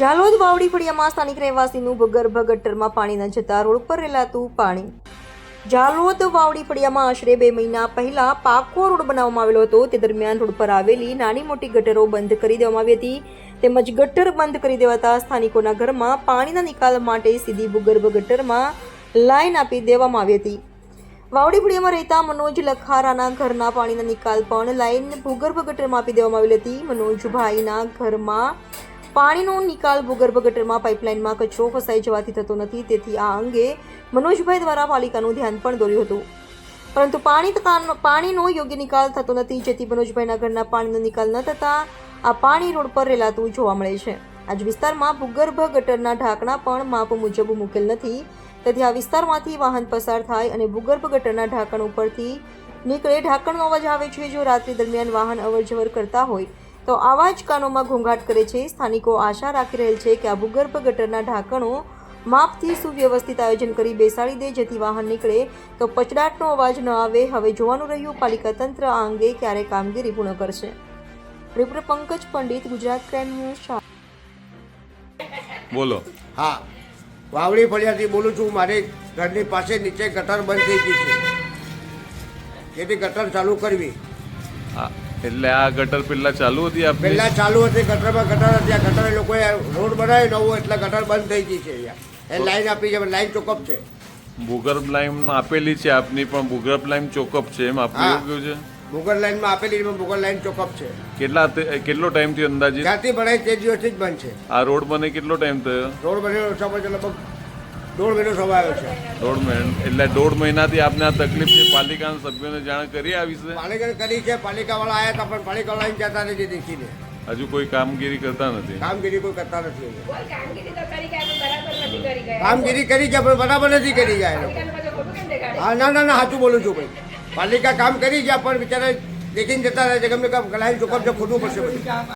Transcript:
ઝાલોદ વાવડી ફળિયામાં સ્થાનિક રહેવાસીનું ભૂગર્ભ ગટરમાં પાણી ન જતા રોડ પર રેલાતું પાણી. ઝાલોદ વાવડી ફળિયામાં આશરે 2 મહિના પહેલા પાકો રોડ બનાવવામાં આવેલો હતો. તે દરમિયાન રોડ પર આવેલી નાની મોટી ગટરો બંધ કરી દેવામાં આવી હતી. તેમજ ગટર બંધ કરી દેવાતા સ્થાનિકોના ઘરમાં પાણીના નિકાલ માટે સીધી ભૂગર્ભ ગટરમાં લાઈન આપી દેવામાં આવી હતી. વાવડી ફળિયામાં રહેતા મનોજ લખારાના ઘરના પાણીના નિકાલ પણ લાઈન ભૂગર્ભ ગટરમાં આપી દેવામાં આવેલી હતી. મનોજભાઈના ઘરમાં પાણીનો નિકાલ ભૂગર્ભ ગટરમાં પાઇપલાઇનમાં કચરો ફસાઈ જવાથી થતો નથી. તેથી આ અંગે મનોજભાઈ દ્વારા પાલિકાનું ધ્યાન પણ દોર્યું હતું, પરંતુ પાણીનો યોગ્ય નિકાલ થતો નથી, જેથી મનોજભાઈના ઘરના પાણીનો નિકાલ ન થતા આ પાણી રોડ પર રેલાતું જોવા મળે છે. આજ વિસ્તારમાં ભૂગર્ભ ગટરના ઢાંકણા પણ માપ મુજબ મૂકેલ નથી, તેથી આ વિસ્તારમાંથી વાહન પસાર થાય અને ભૂગર્ભ ગટરના ઢાંકણ ઉપરથી નીકળે ઢાંકણનો અવાજ આવે છે. જો રાત્રિ દરમિયાન વાહન અવરજવર કરતા હોય તો આવા જ કાનોમાં ઘોંઘાટ કરે છે. સ્થાનિકો આશા રાખી રહેલ છે કે આ ભૂગર્ભ ગટરના ઢાંકણો માપથી સુવ્યવસ્થિત આયોજન કરી બેસાડી દે, જેથી વાહન નીકળે તો પચડાટનો અવાજ ન આવે. હવે જોવાનું રહ્યું પાલિકા તંત્ર આ અંગે ક્યારે કામગીરી પૂર્ણ કરશે. Reporter Pankaj Pandit, Gujarat crime news. બોલો. હા, વાવડી ફળિયાથી બોલું છું. મારી ઘરની પાસે નીચે ગટર બંધ થઈ ગઈ છે, જેથી ગટર ચાલુ કરવી. એટલે આ ગટર પેલા ચાલુ હતી? પહેલા ચાલુ હતી, ગટરમાં ગટર હતી. આ ગટર એ લોકોએ રોડ બનાવી નવો, એટલે ગટર બંધ થઈ ગઈ છે. અહીંયા એ લાઈન આપી છે, લાઈન ચોકઅપ છે. ભૂગર્ભ લાઈન આપેલી છે આપની, પણ ભૂગર્ભ લાઈન ચોકઅપ છે એમ આપનું એવું કહ્યું છે? ભૂગર્ભ લાઈનમાં આપેલી છે, ભૂગર્ભ લાઈન ચોકઅપ છે. કેટલો ટાઈમ થયો અંદાજે? જ્યાંથી બનાવી તે દિવસથી જ બંધ છે. આ રોડ બને કેટલો ટાઈમ થયો? રોડ બને ઓછામાં ઓછા લગભગ 1.5 મહિનો સમય આવ્યો છે. 1.5 મહિના. એટલે 1.5 મહિનાથી આપને આ તકલીફ છે. પાલિકાના સભ્યોને જાણ કરી આ વિશે? પાલિકાને કરી છે, પાલિકાવાળા આવ્યા હતા, પણ પાલિકાવાળા જતા નથી દેખીને. હજુ કોઈ કામગીરી કરતા નથી? કામગીરી કોઈ કરતા નથી. કામગીરી કરી છે, પણ બરાબર નથી કરી જાય. હા, ના ના ના, સાચું બોલું છું ભાઈ. પાલિકા કામ કરી છે, પણ બિચારા દેખીને જતા રહે છે. ગમે કામ લાઈન ચોકઅપ છે, ખોટું પડશે બધું.